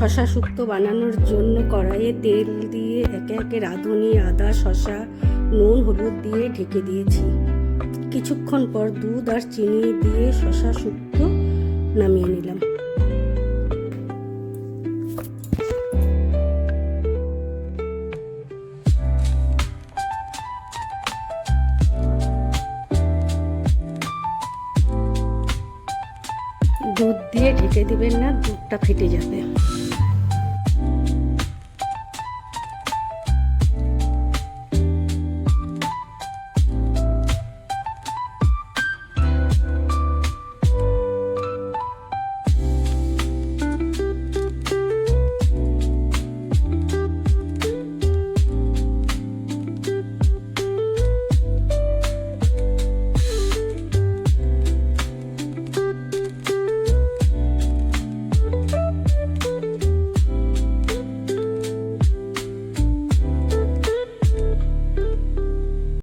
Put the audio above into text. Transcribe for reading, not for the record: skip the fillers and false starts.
শসা শুক্তো বানানোর জন্য কড়াইয়ে তেল দিয়ে একে একে রাঁধুনি, আদা, শসা, নুন, হলুদ দিয়ে ঢেকে দিয়েছি। কিছুক্ষণ পর দুধ আর চিনি দিয়ে শসা শুক্তো নামিয়ে নিলাম। দুধ দিয়ে ঢেকে দিবেন না, দুধটা ফেটে যাবে।